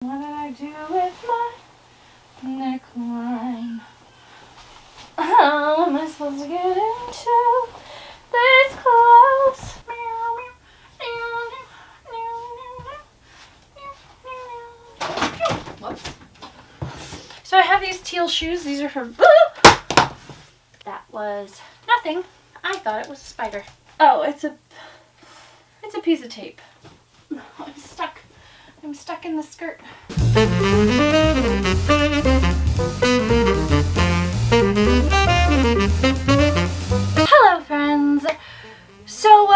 What did I do with my neckline? How am I supposed to get into this clothes? Whoops. So I have these teal shoes. These are from... That was nothing. I thought it was a spider. Oh, it's a piece of tape. I'm stuck. I'm stuck in the skirt. Hello friends! So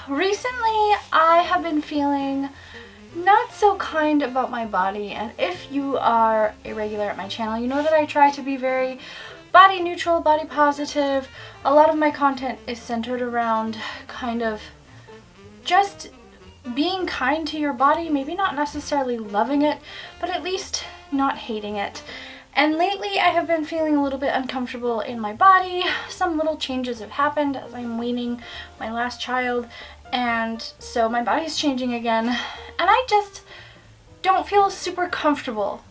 recently I have been feeling not so kind about my body, and if you are a regular at my channel, you know that I try to be very body neutral, body positive. A lot of my content is centered around kind of just being kind to your body, maybe not necessarily loving it, but at least not hating it. And lately I have been feeling a little bit uncomfortable in my body. Some little changes have happened as I'm weaning my last child, and so my body's changing again, and I just don't feel super comfortable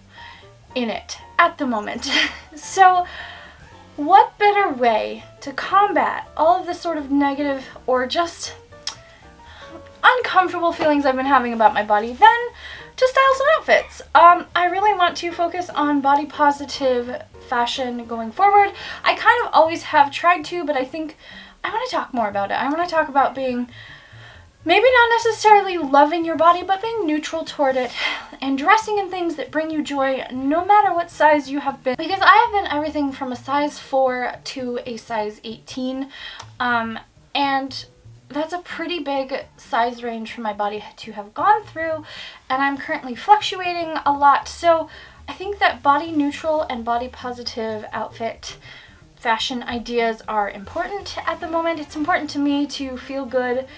in it at the moment. So what better way to combat all of the sort of negative or just uncomfortable feelings I've been having about my body than to style some outfits. I really want to focus on body positive fashion going forward. I kind of always have tried to, but I think I want to talk more about it. I want to talk about being maybe not necessarily loving your body, but being neutral toward it and dressing in things that bring you joy no matter what size you have been. Because I have been everything from a size 4 to a size 18, and that's a pretty big size range for my body to have gone through, and I'm currently fluctuating a lot. So I think that body neutral and body positive outfit fashion ideas are important at the moment. It's important to me to feel good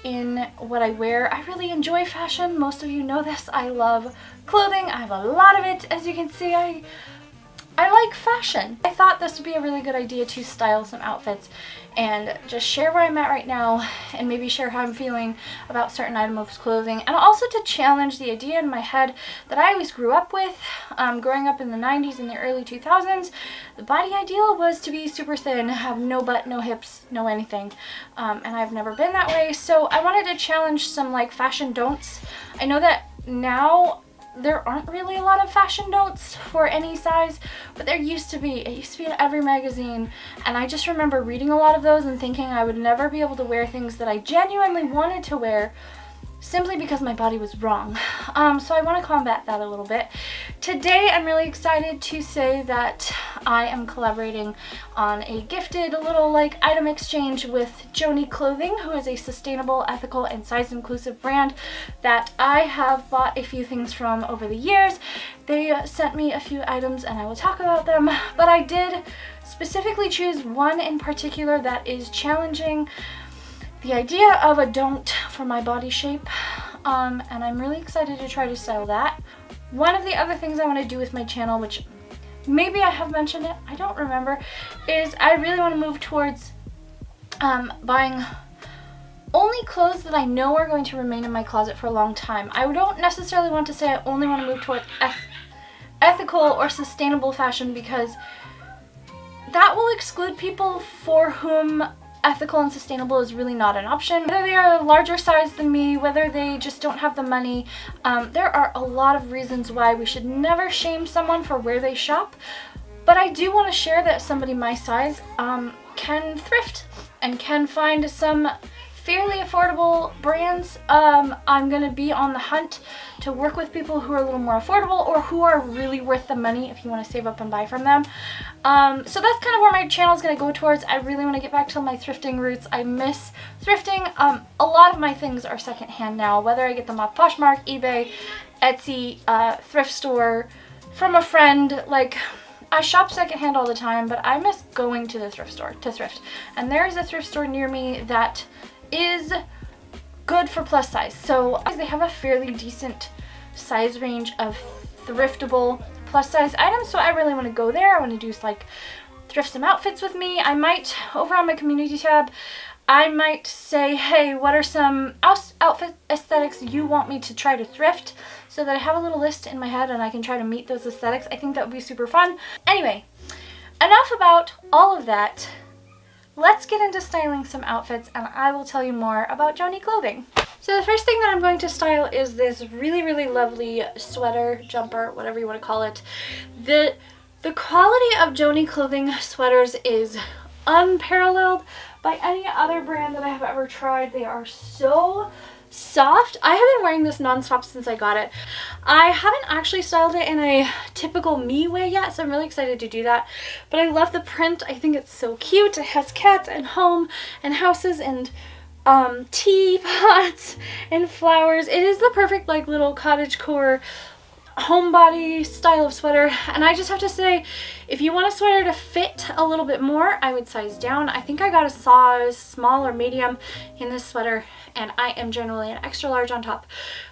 in what I wear. I really enjoy fashion. Most of you know this. I love clothing. I have a lot of it. As you can see, I like fashion. I thought this would be a really good idea to style some outfits and just share where I'm at right now and maybe share how I'm feeling about certain items of clothing, and also to challenge the idea in my head that I always grew up with. Growing up in the 90s and the early 2000s, the body ideal was to be super thin, have no butt, no hips, no anything, and I've never been that way. So I wanted to challenge some like fashion don'ts. I know that now there aren't really a lot of fashion don'ts for any size, but there used to be. It used to be in every magazine, and I just remember reading a lot of those and thinking I would never be able to wear things that I genuinely wanted to wear simply because my body was wrong. So I want to combat that a little bit. Today I'm really excited to say that I am collaborating on a gifted little like item exchange with Joanie Clothing, who is a sustainable, ethical, and size inclusive brand that I have bought a few things from over the years. They sent me a few items and I will talk about them, but I did specifically choose one in particular that is challenging the idea of a don't for my body shape, and I'm really excited to try to style that. One of the other things I want to do with my channel, which maybe I have mentioned it, I don't remember, is I really want to move towards buying only clothes that I know are going to remain in my closet for a long time. I don't necessarily want to say I only want to move towards ethical or sustainable fashion, because that will exclude people for whom ethical and sustainable is really not an option. Whether they are a larger size than me, whether they just don't have the money, there are a lot of reasons why we should never shame someone for where they shop. But I do want to share that somebody my size can thrift and can find some fairly affordable brands. I'm gonna be on the hunt to work with people who are a little more affordable or who are really worth the money if you want to save up and buy from them. So that's kind of where my channel is going to go towards. I really want to get back to my thrifting roots. I miss thrifting. A lot of my things are secondhand now, whether I get them off Poshmark, eBay, Etsy, thrift store, from a friend. Like, I shop secondhand all the time, but I miss going to the thrift store to thrift. And there is a thrift store near me that is good for plus size. So they have a fairly decent size range of thriftable plus size items, so I really want to go there. I want to do like thrift some outfits with me. I might, over on my community tab, I might say, hey, what are some outfit aesthetics you want me to try to thrift, so that I have a little list in my head and I can try to meet those aesthetics. I think that would be super fun. Anyway, enough about all of that. Let's get into styling some outfits and I will tell you more about Joanie Clothing. So the first thing that I'm going to style is this really, really lovely sweater, jumper, whatever you want to call it. The quality of Joanie Clothing sweaters is unparalleled by any other brand that I have ever tried. They are so soft. I have been wearing this nonstop since I got it. I haven't actually styled it in a typical me way yet, so I'm really excited to do that. But I love the print. I think it's so cute. It has cats and home and houses and teapots and flowers. It is the perfect like little cottagecore homebody style of sweater, and I just have to say, if you want a sweater to fit a little bit more, I would size down. I think I got a size small or medium in this sweater, and I am generally an extra large on top.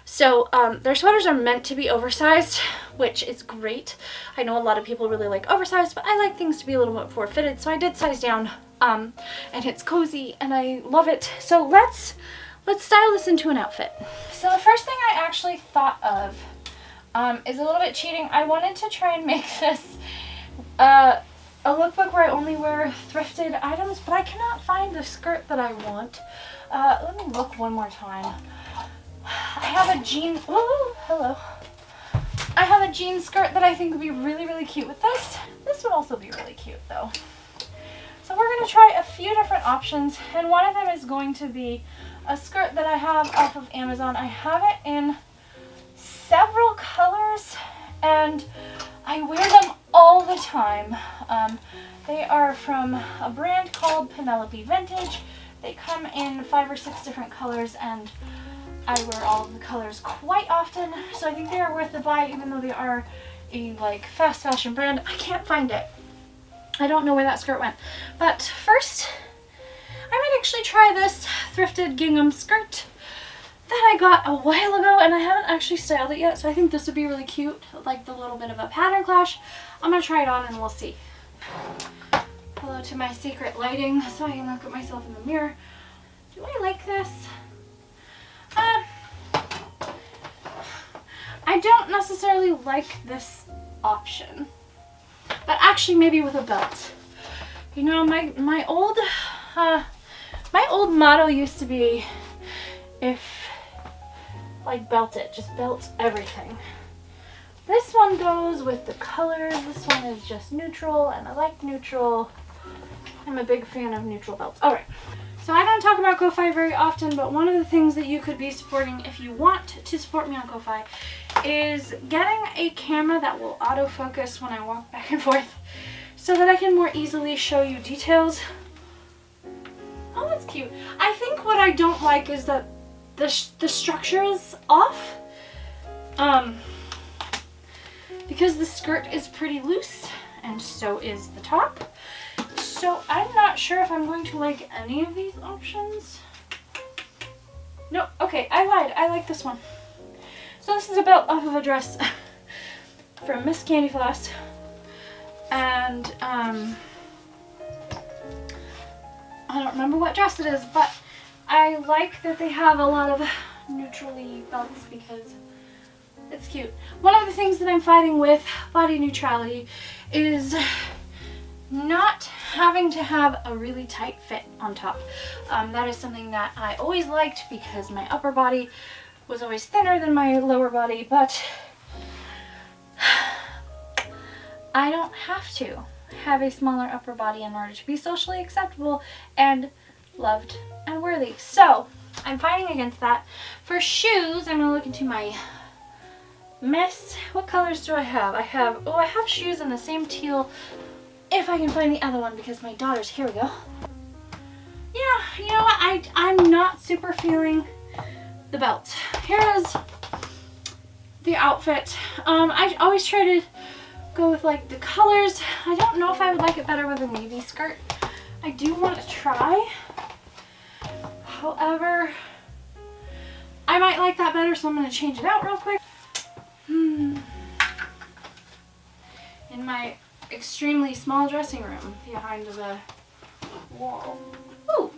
So their sweaters are meant to be oversized, which is great. I know a lot of people really like oversized, but I like things to be a little bit more fitted, so I did size down, and it's cozy and I love it. So let's style this into an outfit. So the first thing I actually thought of is a little bit cheating. I wanted to try and make this a lookbook where I only wear thrifted items, but I cannot find the skirt that I want. Let me look one more time. I have a jean, oh, hello. I have a jean skirt that I think would be really, really cute with this. This would also be really cute though. So we're going to try a few different options, and one of them is going to be a skirt that I have off of Amazon. I have it in several colors and I wear them all the time. They are from a brand called Penelope Vintage. They come in 5 or 6 different colors and I wear all of the colors quite often, so I think they are worth the buy even though they are a like fast fashion brand. I can't find it. I don't know where that skirt went. But first, I might actually try this thrifted gingham skirt that I got a while ago, and I haven't actually styled it yet, so I think this would be really cute, like the little bit of a pattern clash. I'm gonna try it on and we'll see. Hello to my secret lighting so I can look at myself in the mirror. Do I like this? I don't necessarily like this option, but actually maybe with a belt. You know, my old motto used to be, if like belt it, just belt everything. This one goes with the colors. This one is just neutral and I like neutral. I'm a big fan of neutral belts. Alright, so I don't talk about Ko-Fi very often, but one of the things that you could be supporting if you want to support me on Ko-Fi is getting a camera that will autofocus when I walk back and forth so that I can more easily show you details. Oh, that's cute. I think what I don't like is that the structure is off, because the skirt is pretty loose and so is the top. So I'm not sure if I'm going to like any of these options. No, okay, I lied. I like this one. So this is a belt off of a dress from Miss Candy Floss, and I don't remember what dress it is, but I like that they have a lot of neutrally belts because it's cute. One of the things that I'm fighting with body neutrality is not having to have a really tight fit on top. That is something that I always liked because my upper body was always thinner than my lower body, but I don't have to have a smaller upper body in order to be socially acceptable and loved and worthy. So I'm fighting against that. For shoes, I'm going to look into my mess. What colors do I have? I have shoes in the same teal, if I can find the other one, because my daughter's, here we go. Yeah, you know what, I'm not super feeling the belt. Here is the outfit. I always try to go with like the colors. I don't know if I would like it better with a navy skirt. I do want to try. However, I might like that better, so I'm going to change it out real quick. In my extremely small dressing room behind the wall. Ooh,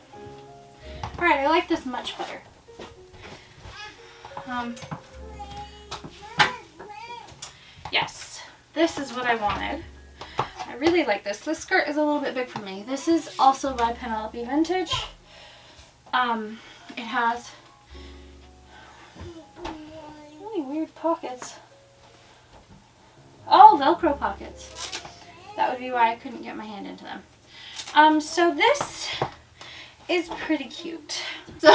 Alright, I like this much better. Yes, this is what I wanted. I really like this. This skirt is a little bit big for me. This is also by Penelope Vintage. It has really weird pockets. Oh, Velcro pockets. That would be why I couldn't get my hand into them. So this is pretty cute. So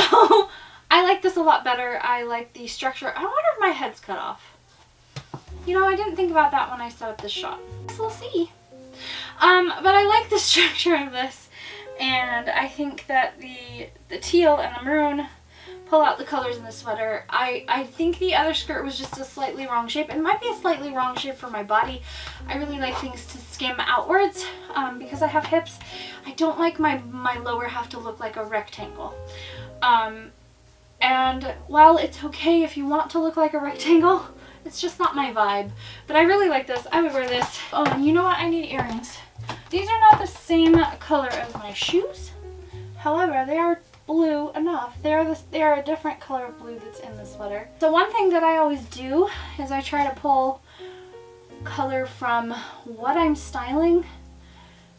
I like this a lot better. I like the structure. I wonder if my head's cut off. You know, I didn't think about that when I set up this shot. So we'll see. But I like the structure of this, and I think that the teal and the maroon pull out the colors in the sweater. I think the other skirt was just a slightly wrong shape. It might be a slightly wrong shape for my body. I really like things to skim outwards because I have hips. I don't like my lower half to look like a rectangle. And while it's okay if you want to look like a rectangle, it's just not my vibe. But I really like this. I would wear this. Oh, and you know what? I need earrings. These are not the same color as my shoes. However, they are blue enough. They are a different color of blue that's in the sweater. So one thing that I always do is I try to pull color from what I'm styling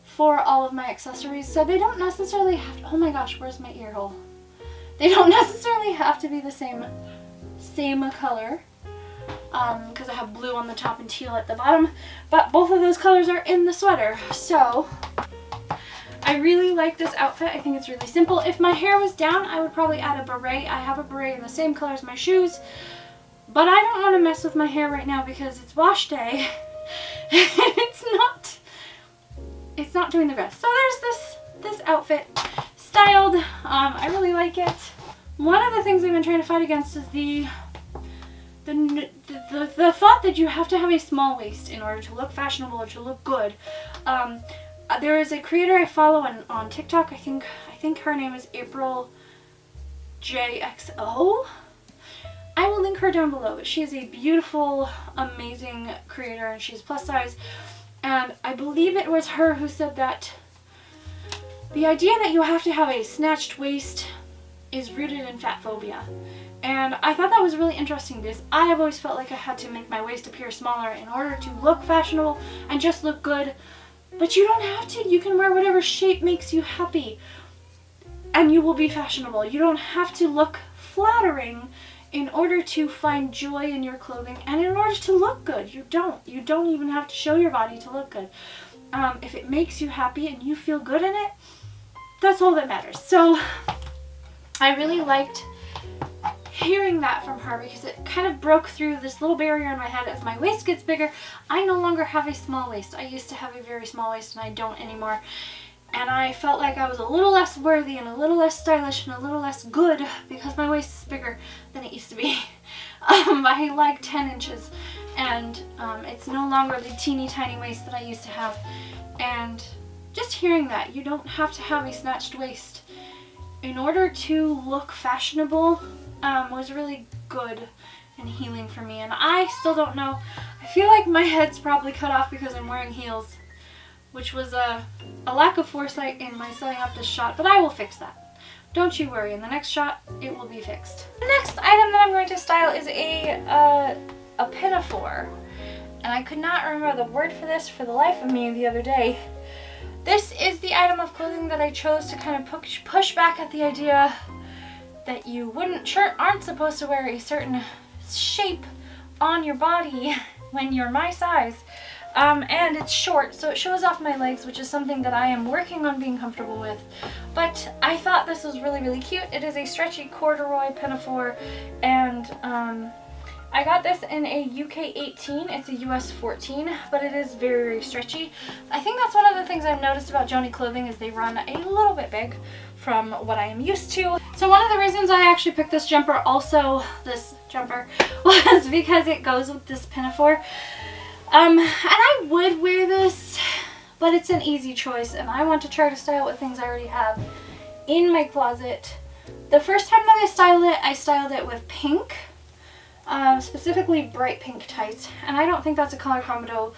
for all of my accessories. So they don't necessarily have to, oh my gosh, where's my ear hole? They don't necessarily have to be the same color. Because I have blue on the top and teal at the bottom, but both of those colors are in the sweater. So I really like this outfit. I think it's really simple. If my hair was down, I would probably add a beret. I have a beret in the same color as my shoes, but I don't want to mess with my hair right now because it's wash day. it's not doing the best. So there's this outfit styled. I really like it. One of the things I've been trying to fight against is the thought that you have to have a small waist in order to look fashionable or to look good. There is a creator I follow on TikTok. I think her name is April JXO. I will link her down below. But she is a beautiful, amazing creator, and she's plus size. And I believe it was her who said that the idea that you have to have a snatched waist is rooted in fat phobia. And I thought that was really interesting because I have always felt like I had to make my waist appear smaller in order to look fashionable and just look good. But you don't have to. You can wear whatever shape makes you happy and you will be fashionable. You don't have to look flattering in order to find joy in your clothing and in order to look good. You don't even have to show your body to look good. If it makes you happy and you feel good in it, that's all that matters. So I really liked hearing that from her because it kind of broke through this little barrier in my head. As my waist gets bigger, I no longer have a small waist. I used to have a very small waist and I don't anymore. And I felt like I was a little less worthy and a little less stylish and a little less good because my waist is bigger than it used to be by like 10 inches. And it's no longer the teeny tiny waist that I used to have. And just hearing that you don't have to have a snatched waist in order to look fashionable was really good and healing for me. And I still don't know. I feel like my head's probably cut off because I'm wearing heels, which was a lack of foresight in my setting up this shot, but I will fix that. Don't you worry, in the next shot, it will be fixed. The next item that I'm going to style is a Pinafore. And I could not remember the word for this for the life of me the other day. This is the item of clothing that I chose to kind of push back at the idea that you aren't supposed to wear a certain shape on your body when you're my size. And it's short, so it shows off my legs, which is something that I am working on being comfortable with. But I thought this was really, really cute. It is a stretchy corduroy pinafore, and I got this in a UK 18. It's a US 14, but it is very, very stretchy. I think that's one of the things I've noticed about Joanie Clothing is they run a little bit big from what I am used to. So one of the reasons I actually picked this jumper, was because it goes with this pinafore. And I would wear this, but it's an easy choice, and I want to try to style with things I already have in my closet. The first time that I styled it with pink, specifically bright pink tights, and I don't think that's a color combo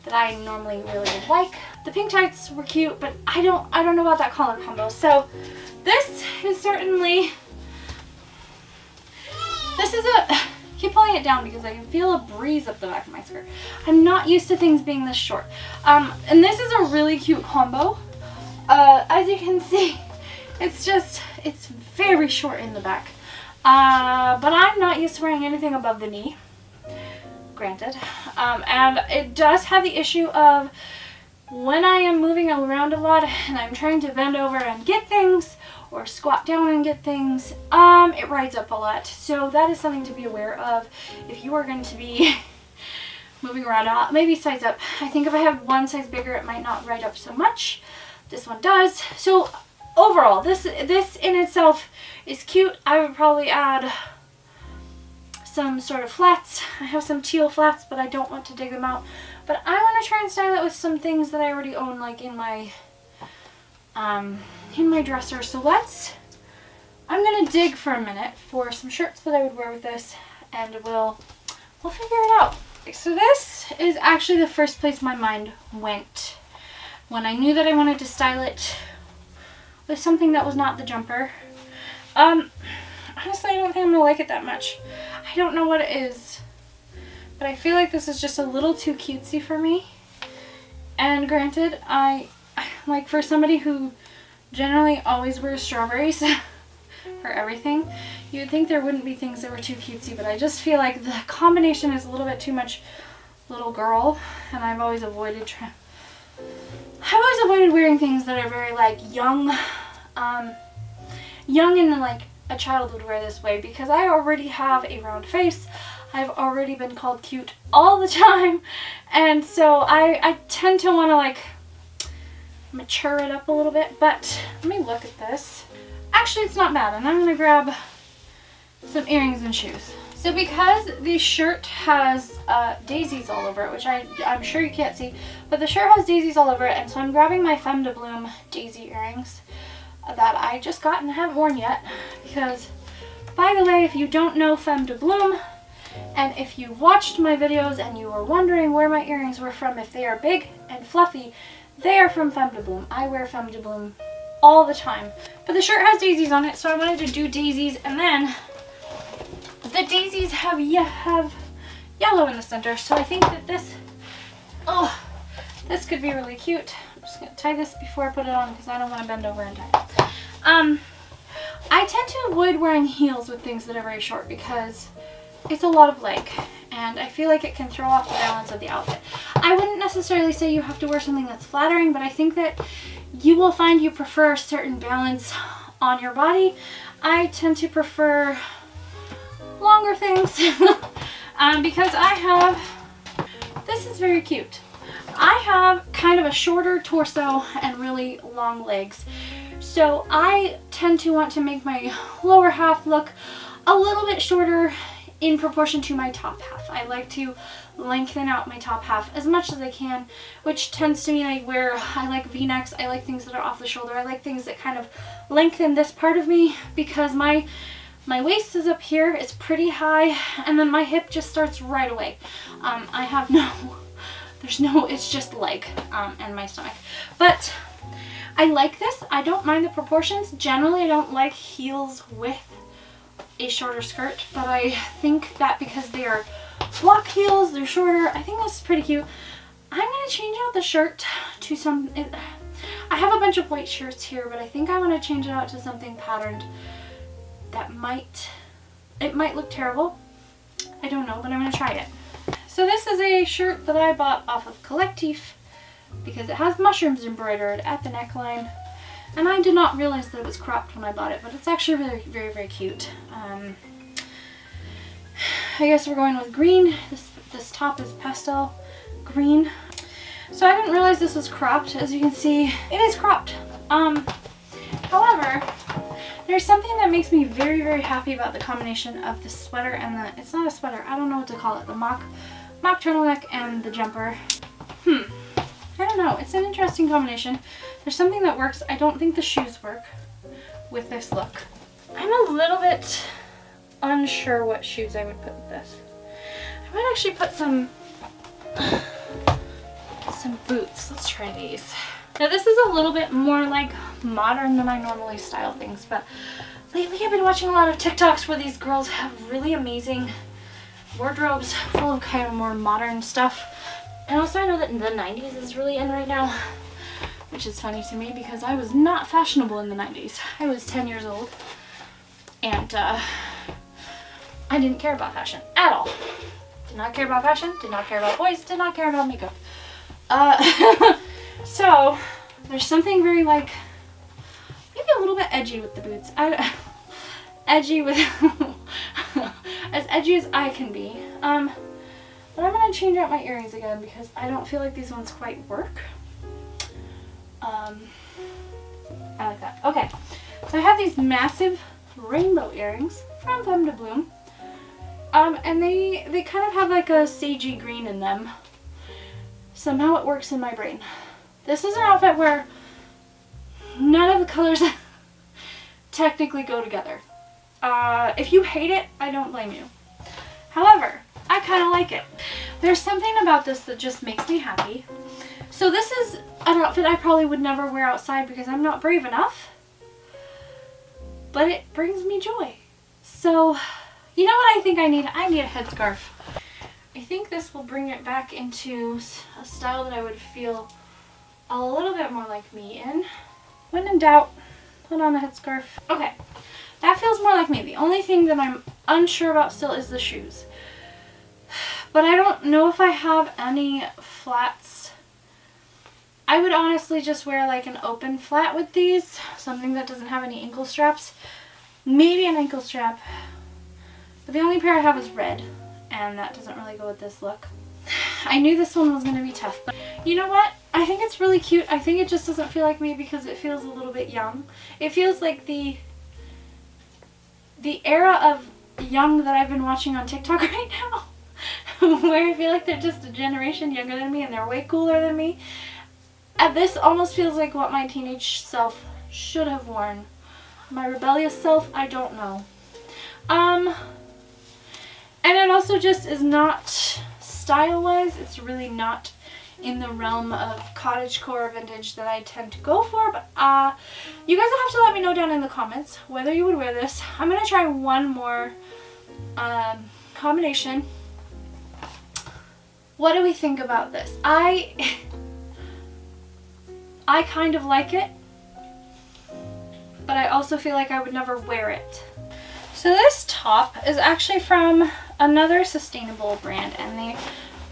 that I normally really would like. The pink tights were cute, but I don't know about that collar combo. So this is certainly, keep pulling it down because I can feel a breeze up the back of my skirt. I'm not used to things being this short. And this is a really cute combo. As you can see, it's very short in the back. But I'm not used to wearing anything above the knee, granted. And it does have the issue of when I am moving around a lot and I'm trying to bend over and get things or squat down and get things, it rides up a lot. So that is something to be aware of if you are going to be moving around a lot. Maybe size up. I think if I have one size bigger, it might not ride up so much. This one does. So overall, this in itself is cute. I would probably add some sort of flats. I have some teal flats, but I don't want to dig them out. But I want to try and style it with some things that I already own, like in my dresser. So I'm gonna dig for a minute for some shirts that I would wear with this, and we'll figure it out. So this is actually the first place my mind went when I knew that I wanted to style it with something that was not the jumper. Honestly, I don't think I'm gonna like it that much. I don't know what it is, but I feel like this is just a little too cutesy for me. And granted, I like, for somebody who generally always wears strawberries for everything, you would think there wouldn't be things that were too cutesy, but I just feel like the combination is a little bit too much little girl, and I've always avoided wearing things that are very like young and like a child would wear this way, because I already have a round face. I've already been called cute all the time, and so I tend to want to like mature it up a little bit. But let me look at this. Actually, it's not bad, and I'm gonna grab some earrings and shoes. So because the shirt has daisies all over it, which I'm sure you can't see, but the shirt has daisies all over it, and so I'm grabbing my Femme de Bloom daisy earrings that I just got and haven't worn yet. Because, by the way, if you don't know Femme de Bloom, and if you watched my videos and you were wondering where my earrings were from, if they are big and fluffy, they are from Femme de Bloom. I wear Femme de Bloom all the time. But the shirt has daisies on it, so I wanted to do daisies, and then the daisies have yellow in the center, so I think that this could be really cute. I'm just going to tie this before I put it on because I don't want to bend over and tie it. I tend to avoid wearing heels with things that are very short because it's a lot of leg, and I feel like it can throw off the balance of the outfit. I wouldn't necessarily say you have to wear something that's flattering, but I think that you will find you prefer a certain balance on your body. I tend to prefer longer things because this is very cute. I have kind of a shorter torso and really long legs, so I tend to want to make my lower half look a little bit shorter in proportion to my top half. I like to lengthen out my top half as much as I can, which tends to mean I like v-necks. I like things that are off the shoulder. I like things that kind of lengthen this part of me, because my waist is up here, it's pretty high, and then my hip just starts right away. It's just leg and my stomach. But I like this. I don't mind the proportions. Generally, I don't like heels with a shorter skirt, but I think that because they are block heels, they're shorter, I think this is pretty cute. I'm going to change out the shirt to I have a bunch of white shirts here, but I think I want to change it out to something patterned that might look terrible. I don't know, but I'm going to try it. So this is a shirt that I bought off of Collectif because it has mushrooms embroidered at the neckline. And I did not realize that it was cropped when I bought it, but it's actually really, very, very cute. I guess we're going with green. This top is pastel green. So I didn't realize this was cropped. As you can see, it is cropped. However, there's something that makes me very, very happy about the combination of the sweater and it's not a sweater, I don't know what to call it, the mock turtleneck and the jumper. I don't know, it's an interesting combination. There's something that works. I don't think the shoes work with this look. I'm a little bit unsure what shoes I would put with this. I might actually put some some boots. Let's try these. Now this is a little bit more like modern than I normally style things, but lately I've been watching a lot of TikToks where these girls have really amazing wardrobes full of kind of more modern stuff. And also I know that the 90s is really in right now, which is funny to me because I was not fashionable in the 90s. I was 10 years old and I didn't care about fashion at all. Did not care about fashion, did not care about boys, did not care about makeup. So there's something very like, maybe a little bit edgy with the boots. Edgy with, as edgy as I can be. But I'm going to change out my earrings again because I don't feel like these ones quite work. I like that. Okay, so I have these massive rainbow earrings from Femme de Bloom. And they kind of have like a sagey green in them. Somehow it works in my brain. This is an outfit where none of the colors technically go together. If you hate it, I don't blame you. However, I kind of like it. There's something about this that just makes me happy. So this is an outfit I probably would never wear outside because I'm not brave enough. But it brings me joy. So, you know what I think I need? I need a headscarf. I think this will bring it back into a style that I would feel a little bit more like me in. When in doubt, put on a headscarf. Okay, that feels more like me. The only thing that I'm unsure about still is the shoes. But I don't know if I have any flats. I would honestly just wear like an open flat with these. Something that doesn't have any ankle straps. Maybe an ankle strap. But the only pair I have is red. And that doesn't really go with this look. I knew this one was going to be tough. But you know what? I think it's really cute. I think it just doesn't feel like me because it feels a little bit young. It feels like the era of young that I've been watching on TikTok right now. Where I feel like they're just a generation younger than me and they're way cooler than me. And this almost feels like what my teenage self should have worn. My rebellious self, I don't know. And it also just is not style-wise. It's really not in the realm of cottagecore vintage that I tend to go for. But you guys will have to let me know down in the comments whether you would wear this. I'm going to try one more combination. What do we think about this? I kind of like it, but I also feel like I would never wear it. So this top is actually from another sustainable brand, and they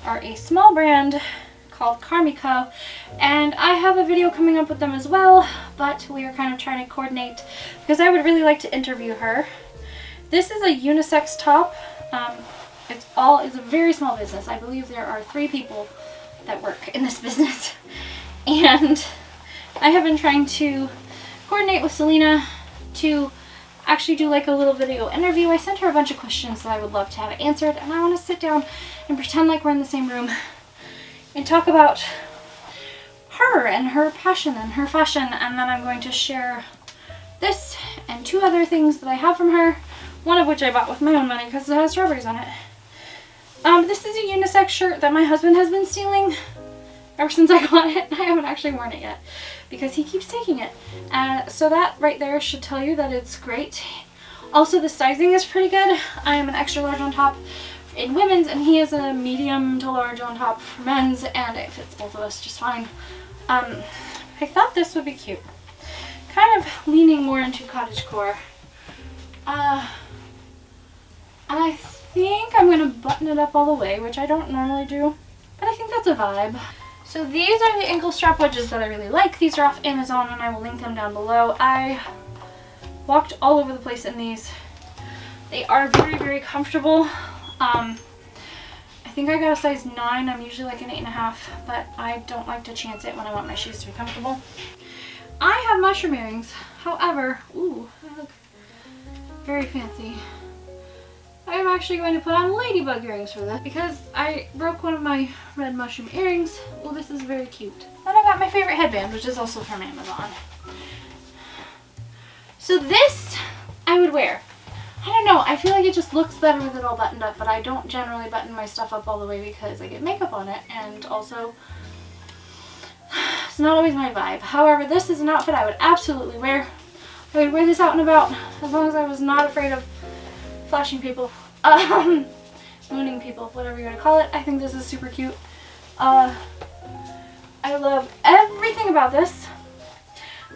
are a small brand called Carmico, and I have a video coming up with them as well, but we are kind of trying to coordinate because I would really like to interview her. This is a unisex top. It's a very small business. I believe there are 3 people that work in this business, and I have been trying to coordinate with Selena to actually do like a little video interview. I sent her a bunch of questions that I would love to have answered, and I want to sit down and pretend like we're in the same room and talk about her and her passion and her fashion. And then I'm going to share this and 2 other things that I have from her, one of which I bought with my own money because it has strawberries on it. This is a unisex shirt that my husband has been stealing ever since I got it. I haven't actually worn it yet because he keeps taking it. So that right there should tell you that it's great. Also, the sizing is pretty good. I am an extra large on top in women's, and he is a medium to large on top for men's, and it fits both of us just fine. I thought this would be cute. Kind of leaning more into cottagecore. And I think I'm going to button it up all the way, which I don't normally do, but I think that's a vibe. So these are the ankle strap wedges that I really like. These are off Amazon, and I will link them down below. I walked all over the place in these. They are very, very comfortable. I think I got a size 9. I'm usually like an 8.5, but I don't like to chance it when I want my shoes to be comfortable. I have mushroom earrings. However, ooh, they look very fancy. I'm actually going to put on ladybug earrings for this because I broke one of my red mushroom earrings. Well, this is very cute. Then I got my favorite headband, which is also from Amazon. So this I would wear. I don't know, I feel like it just looks better with it all buttoned up, but I don't generally button my stuff up all the way because I get makeup on it, and also It's not always my vibe. However, this is an outfit I would absolutely wear. I would wear this out and about as long as I was not afraid of flashing people. Mooning people, whatever you want to call it. I think this is super cute. I love everything about this.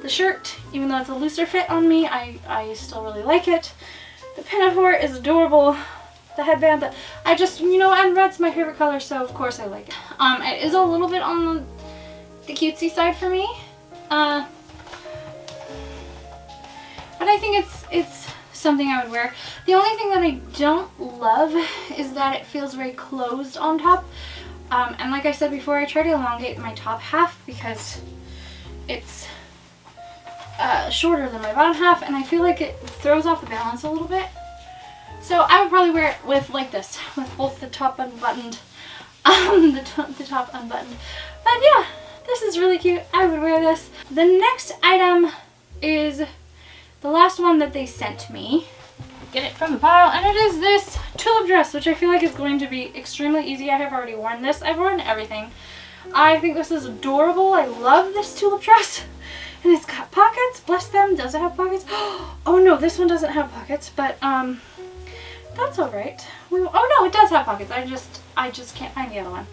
The shirt, even though it's a looser fit on me, I still really like it. The Pinafore is adorable. The headband, I just, you know, and red's my favorite color, so of course I like it. It is a little bit on the cutesy side for me. But I think it's something I would wear. The only thing that I don't love is that it feels very closed on top. And like I said before, I try to elongate my top half because it's shorter than my bottom half, and I feel like it throws off the balance a little bit. So I would probably wear it with like this, with both the top unbuttoned, the top unbuttoned. But yeah, this is really cute. I would wear this. The next item is the last one that they sent me. Get it from the pile, and it is this tulip dress, which I feel like is going to be extremely easy. I have already worn this. I've worn everything. I think this is adorable. I love this tulip dress. And it's got pockets. Bless them. Does it have pockets? Oh no, this one doesn't have pockets, but that's all right. Oh no, it does have pockets. I just can't find the other one.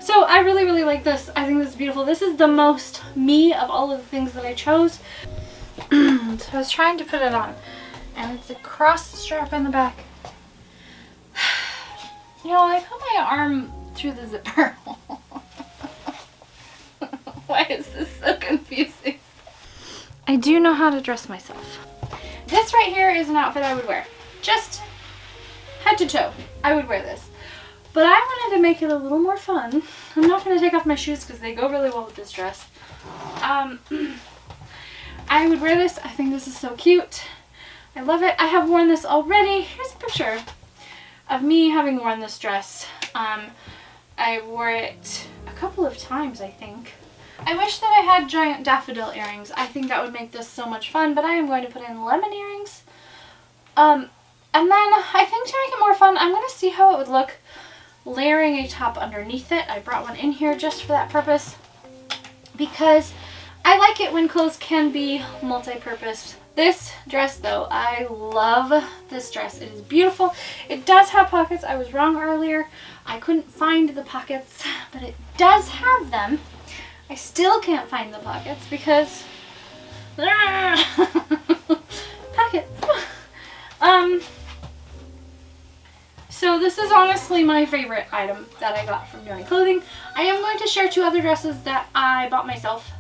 So I really, really like this. I think this is beautiful. This is the most me of all of the things that I chose. So I was trying to put it on, and it's a cross strap in the back. You know, I put my arm through the zipper. Why is this so confusing? I do know how to dress myself. This right here is an outfit I would wear. Just head to toe. I would wear this. But I wanted to make it a little more fun. I'm not going to take off my shoes because they go really well with this dress. I would wear this. I think this is so cute. I love it. I have worn this already. Here's a picture of me having worn this dress. I wore it a couple of times, I think. I wish that I had giant daffodil earrings. I think that would make this so much fun, but I am going to put in lemon earrings. And then I think to make it more fun, I'm going to see how it would look layering a top underneath it. I brought one in here just for that purpose because I like it when clothes can be multi-purpose. This dress though, I love this dress. It is beautiful. It does have pockets. I was wrong earlier. I couldn't find the pockets, but it does have them. I still can't find the pockets because pockets. So this is honestly my favorite item that I got from Joanie Clothing. I am going to share two other dresses that I bought myself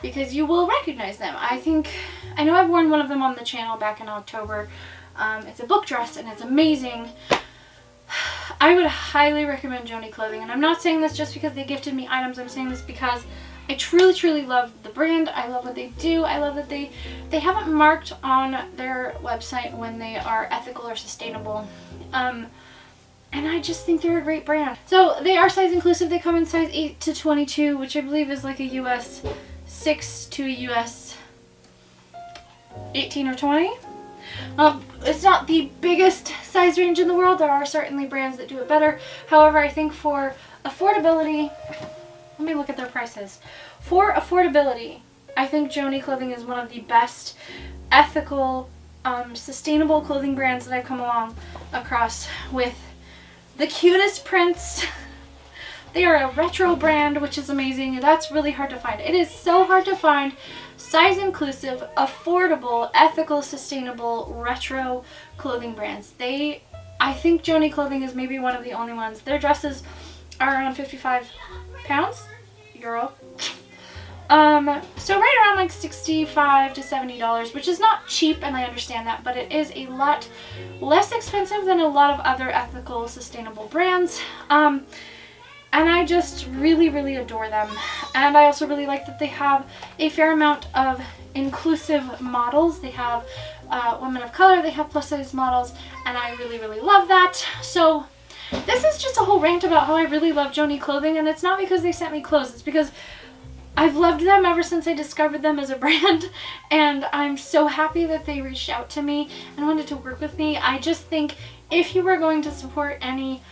because you will recognize them. I know I've worn one of them on the channel back in October. It's a book dress and it's amazing. I would highly recommend Joanie Clothing, and I'm not saying this just because they gifted me items. I'm saying this because I truly, truly love the brand. I love what they do. I love that they haven't marked on their website when they are ethical or sustainable. And I just think they're a great brand. So they are size inclusive. They come in size 8 to 22, which I believe is like a US 6 to a US 18 or 20. It's not the biggest size range in the world. There are certainly brands that do it better. However, I think for affordability, let me look at their prices. For affordability, I think Joanie Clothing is one of the best ethical, sustainable clothing brands that I've come along across with the cutest prints. They are a retro brand, which is amazing. That's really hard to find. It is so hard to find size inclusive, affordable, ethical, sustainable, retro clothing brands. I think Joanie Clothing is maybe one of the only ones. Their dresses are around 55 pounds, euro. So right around like $65 to $70, which is not cheap, and I understand that, but it is a lot less expensive than a lot of other ethical, sustainable brands. And I just really, really adore them. And I also really like that they have a fair amount of inclusive models. They have women of color, they have plus size models, and I really, really love that. So this is just a whole rant about how I really love Joanie Clothing, and it's not because they sent me clothes, it's because I've loved them ever since I discovered them as a brand, and I'm so happy that they reached out to me and wanted to work with me. I just think if you were going to support any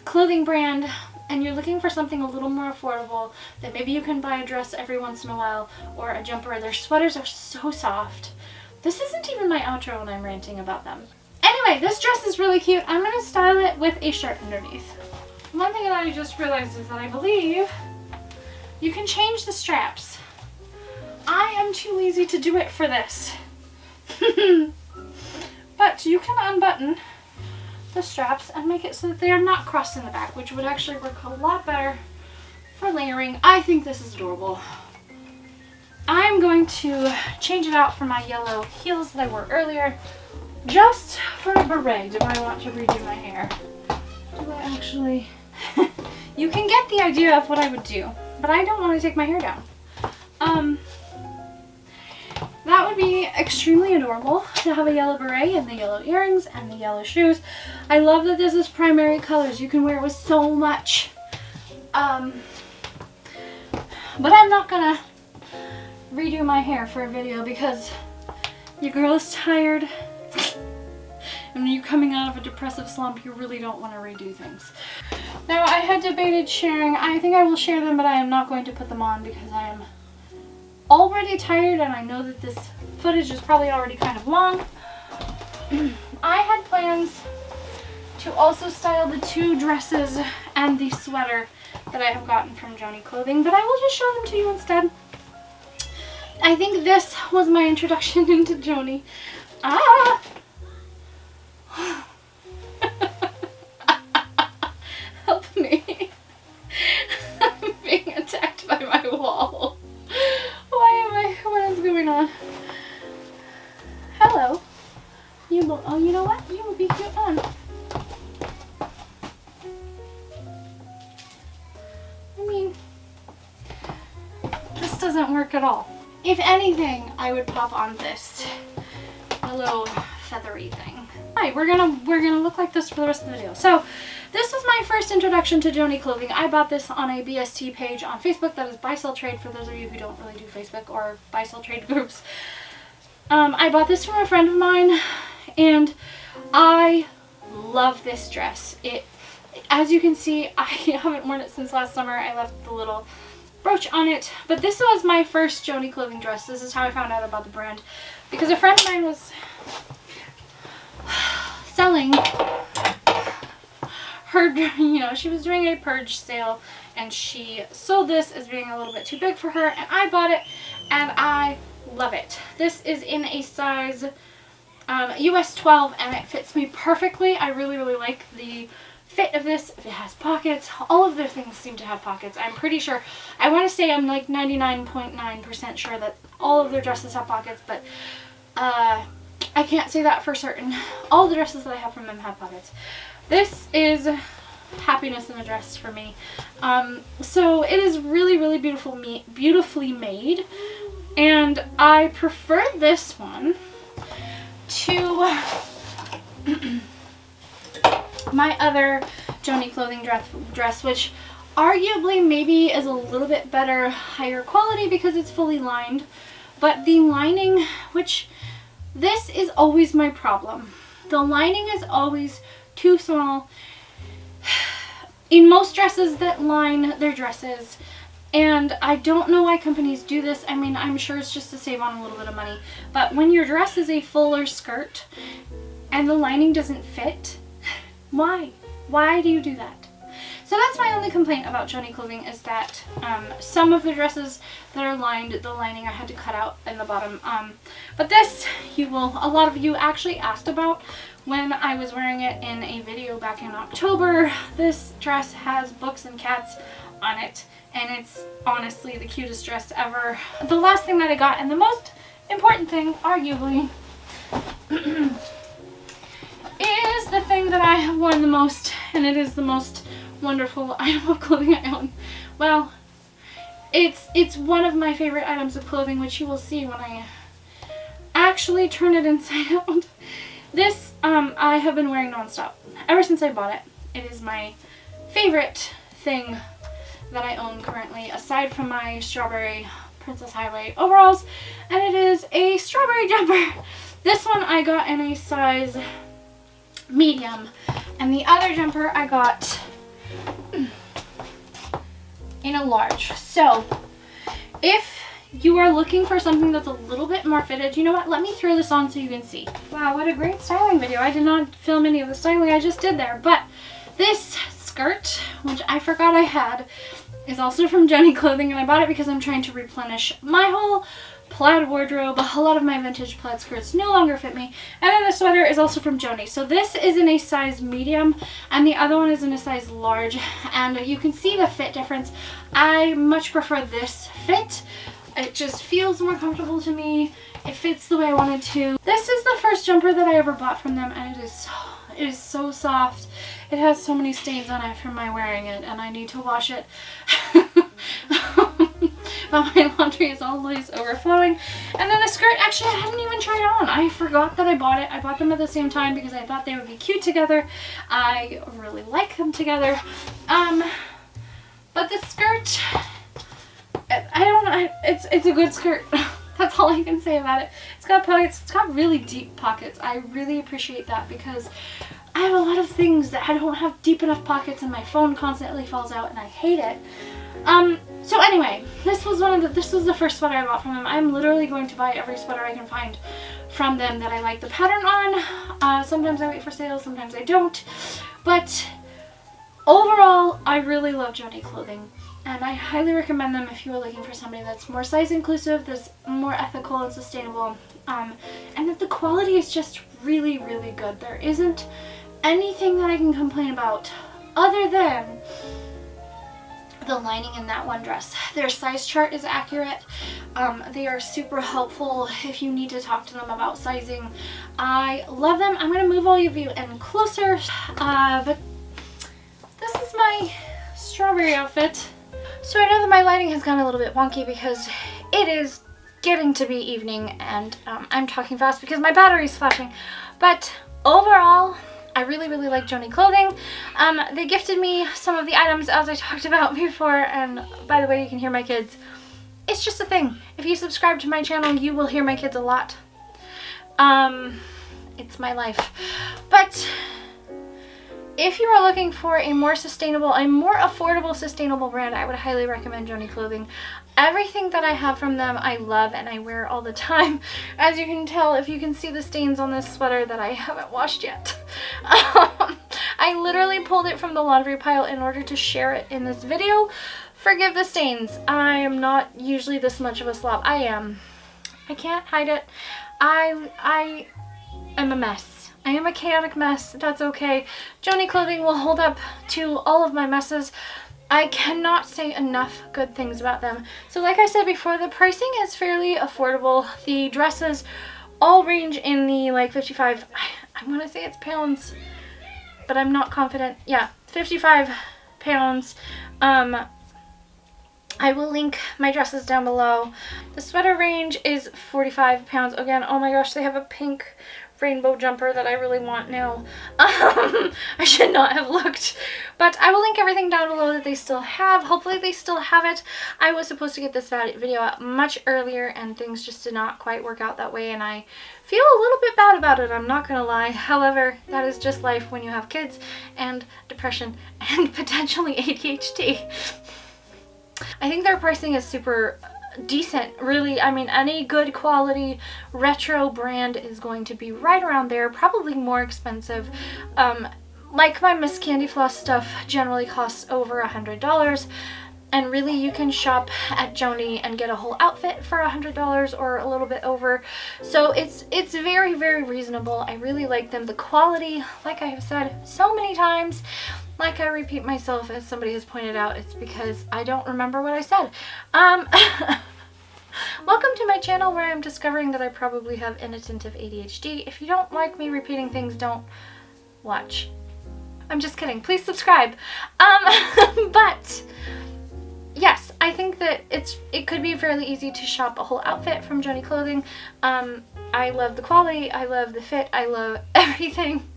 clothing brand and you're looking for something a little more affordable, that maybe you can buy a dress every once in a while or a jumper. Their sweaters are so soft. This isn't even my outro when I'm ranting about them. Anyway, this dress is really cute. I'm going to style it with a shirt underneath. One thing that I just realized is that I believe you can change the straps. I am too lazy to do it for this. But you can unbutton the straps and make it so that they are not crossed in the back, which would actually work a lot better for layering. I think this is adorable. I'm going to change it out for my yellow heels that I wore earlier, just for a beret. Do I want to redo my hair? Do I actually? You can get the idea of what I would do, but I don't want to take my hair down. That would be extremely adorable to have a yellow beret and the yellow earrings and the yellow shoes. I love that this is primary colors. You can wear it with so much. But I'm not gonna redo my hair for a video because your girl is tired. And when you're coming out of a depressive slump, you really don't want to redo things. Now, I had debated sharing. I think I will share them, but I am not going to put them on because I am already tired and I know that this footage is probably already kind of long. I had plans to also style the two dresses and the sweater that I have gotten from Joanie Clothing, but I will just show them to you instead. I think this was my introduction into Joanie. Help me. I'm being attacked by my wall. What is going on? Hello. You know what? You will be cute on. I mean, this doesn't work at all. If anything, I would pop on this little feathery thing. Alright, we're gonna look like this for the rest of the video. So, this was my first introduction to Joanie Clothing. I bought this on a BST page on Facebook. That is Buy Sell Trade for those of you who don't really do Facebook or Buy Sell Trade groups. I bought this from a friend of mine and I love this dress. As you can see, I haven't worn it since last summer. I left the little brooch on it, but this was my first Joanie Clothing dress. This is how I found out about the brand because a friend of mine was selling her, she was doing a purge sale and she sold this as being a little bit too big for her and I bought it and I love it. This is in a size US 12 and it fits me perfectly. I really like the fit of this. It has pockets. All of their things seem to have pockets. I'm pretty sure. I want to say I'm like 99.9% sure that all of their dresses have pockets, but I can't say that for certain. All the dresses that I have from them have pockets. This is happiness in a dress for me. So it is really beautifully made, and I prefer this one to my other Joanie Clothing dress, which arguably maybe is a little bit better, higher quality because it's fully lined, but the lining, which this is always my problem. The lining is always too small in most dresses that line their dresses, and I don't know why companies do this. I mean, I'm sure it's just to save on a little bit of money, but when your dress is a fuller skirt and the lining doesn't fit, why do you do that? So that's my only complaint about Joanie Clothing, is that some of the dresses that are lined, the lining I had to cut out in the bottom. But this, a lot of you actually asked about when I was wearing it in a video back in October. This dress has books and cats on it, and it's honestly the cutest dress ever. The last thing that I got, and the most important thing, arguably, is the thing that I have worn the most, and it is the most wonderful item of clothing I own. Well, it's one of my favorite items of clothing, which you will see when I actually turn it inside out. This I have been wearing nonstop ever since I bought it. It is my favorite thing that I own currently, aside from my strawberry Princess Highway overalls, and it is a strawberry jumper. This one I got in a size medium, and the other jumper I got in a large. So if you are looking for something that's a little bit more fitted, you know what? Let me throw this on so you can see. Wow, what a great styling video. I did not film any of the styling I just did there, but this skirt, which I forgot I had, is also from Joanie Clothing, and I bought it because I'm trying to replenish my whole plaid wardrobe. A lot of my vintage plaid skirts no longer fit me. And then the sweater is also from Joanie. So this is in a size medium and the other one is in a size large, and you can see the fit difference. I much prefer this fit. It just feels more comfortable to me. It fits the way I wanted to. This is the first jumper that I ever bought from them, and it is so soft. It has so many stains on it from my wearing it, and I need to wash it. But my laundry is always overflowing. And then the skirt, actually I hadn't even tried on. I forgot that I bought it. I bought them at the same time because I thought they would be cute together. I really like them together. But the skirt, I don't know, it's a good skirt. That's all I can say about it. It's got pockets, it's got really deep pockets. I really appreciate that because I have a lot of things that I don't have deep enough pockets and my phone constantly falls out and I hate it. So anyway, this was the first sweater I bought from them. I'm literally going to buy every sweater I can find from them that I like the pattern on. Sometimes I wait for sales, sometimes I don't. But overall, I really love Joanie Clothing. And I highly recommend them if you are looking for somebody that's more size inclusive, that's more ethical and sustainable, and that the quality is just really, really good. There isn't anything that I can complain about other than the lining in that one dress. Their size chart is accurate. They are super helpful if you need to talk to them about sizing. I love them. I'm going to move all of you in closer, but this is my strawberry outfit. So I know that my lighting has gone a little bit wonky because it is getting to be evening and I'm talking fast because my battery is flashing. But overall, I really, really like Joanie Clothing. They gifted me some of the items as I talked about before, and by the way, you can hear my kids. It's just a thing. If you subscribe to my channel, you will hear my kids a lot. It's my life. But if you are looking for a more sustainable, a more affordable, sustainable brand, I would highly recommend Joanie Clothing. Everything that I have from them I love and I wear all the time. As you can tell, if you can see the stains on this sweater that I haven't washed yet. I literally pulled it from the laundry pile in order to share it in this video. Forgive the stains. I am not usually this much of a slob. I am. I can't hide it. I am a mess. I am a chaotic mess. That's okay. Joanie Clothing will hold up to all of my messes. I cannot say enough good things about them. So like I said before, the pricing is fairly affordable. The dresses all range in the like 55, I want to say it's pounds, but I'm not confident. Yeah, 55 pounds. I will link my dresses down below. The sweater range is 45 pounds. Again, oh my gosh, they have a pink rainbow jumper that I really want now. I should not have looked, but I will link everything down below that they still have. Hopefully they still have it. I was supposed to get this video out much earlier and things just did not quite work out that way, and I feel a little bit bad about it, I'm not gonna lie. However, that is just life when you have kids and depression and potentially ADHD. I think their pricing is super decent, really. I mean, any good quality retro brand is going to be right around there, probably more expensive. Like my Miss Candy Floss stuff generally costs over $100, and really you can shop at Joanie and get a whole outfit for $100 or a little bit over. So it's very, very reasonable. I really like them. The quality, like I have said so many times, like I repeat myself as somebody has pointed out, it's because I don't remember what I said. Welcome to my channel where I'm discovering that I probably have inattentive ADHD. If you don't like me repeating things, don't watch. I'm just kidding. Please subscribe. But yes, I think that it could be fairly easy to shop a whole outfit from Joanie Clothing. I love the quality. I love the fit. I love everything.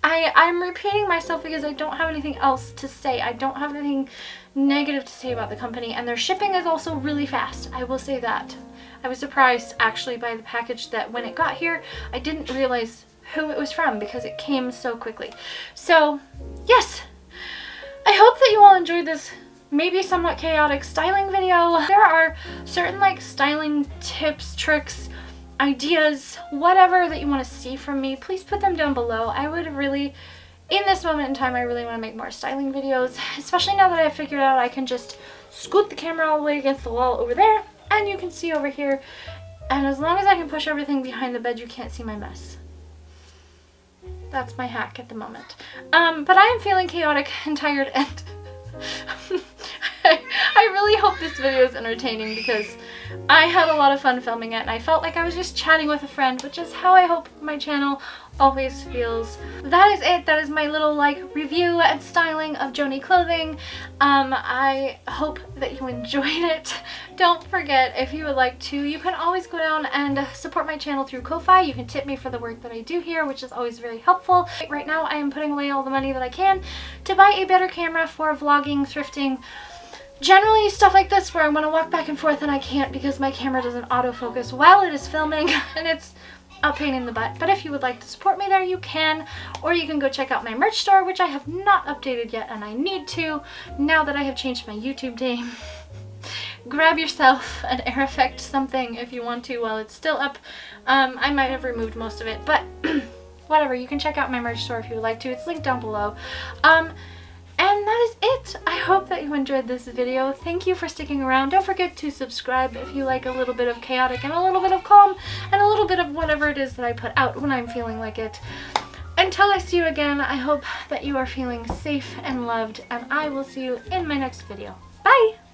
I'm repeating myself because I don't have anything else to say. I don't have anything negative to say about the company, and their shipping is also really fast. I will say that. I was surprised actually by the package that when it got here, I didn't realize who it was from because it came so quickly. So yes, I hope that you all enjoyed this maybe somewhat chaotic styling video. There are certain like styling tips, tricks, ideas, whatever that you want to see from me, please put them down below. I would really, in this moment in time, I really want to make more styling videos, especially now that I've figured out I can just scoot the camera all the way against the wall over there, and you can see over here, and as long as I can push everything behind the bed, you can't see my mess. That's my hack at the moment. But I am feeling chaotic and tired, and I really hope this video is entertaining because I had a lot of fun filming it and I felt like I was just chatting with a friend, which is how I hope my channel always feels. That is it. That is my little like review and styling of Joanie Clothing. I hope that you enjoyed it. Don't forget, if you would like to, you can always go down and support my channel through Ko-Fi. You can tip me for the work that I do here, which is always very helpful. Right now I am putting away all the money that I can to buy a better camera for vlogging, thrifting, generally stuff like this where I want to walk back and forth and I can't because my camera doesn't autofocus while it is filming and it's a pain in the butt. But if you would like to support me there, you can, or you can go check out my merch store, which I have not updated yet and I need to now that I have changed my YouTube name. Grab yourself an air effect something if you want to while it's still up. I might have removed most of it, but whatever, you can check out my merch store if you would like to. It's linked down below. And that is it. I hope that you enjoyed this video. Thank you for sticking around. Don't forget to subscribe if you like a little bit of chaotic and a little bit of calm and a little bit of whatever it is that I put out when I'm feeling like it. Until I see you again, I hope that you are feeling safe and loved, and I will see you in my next video. Bye!